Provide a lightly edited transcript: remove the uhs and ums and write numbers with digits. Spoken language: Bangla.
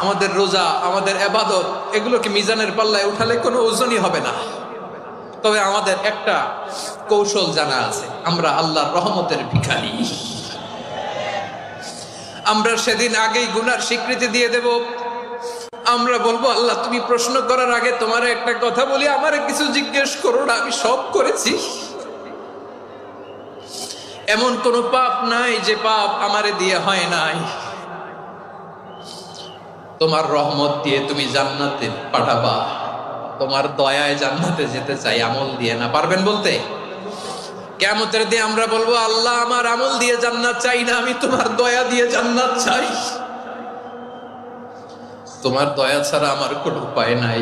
আমাদের রোজা, আমাদের ইবাদত, এগুলোকে মিজানের পাল্লায় উঠালে কোনো ওজনই হবে না। তবে আমাদের একটা কৌশল জানা আছে, আমরা আল্লাহর রহমতের ভিখারি। আমরা সেদিন আগেই গুনার স্বীকৃতি দিয়ে দেব। আমরা বলবো, আল্লাহ তুমি প্রশ্ন করার আগে তোমার একটা কথা বলি, আমারে কিছু জিজ্ঞেস করো না, আমি সব করেছি। এমন কোন পাপ নাই যে পাপ আমারে দিয়ে হয় নাই। তোমার রহমত দিয়ে তুমি জান্নাতে পাঠাবা, তোমার দয়ায় জান্নাতে যেতে চাই, আমল দিয়ে না। পারবেন বলতে? কিয়ামতের দিন আমরা বলবো, আল্লাহ আমার আমল দিয়ে জান্নাত চাই না, আমি তোমার দয়া দিয়ে জান্নাত চাই। তোমার দয়া ছাড়া আমার কোনো উপায় নাই।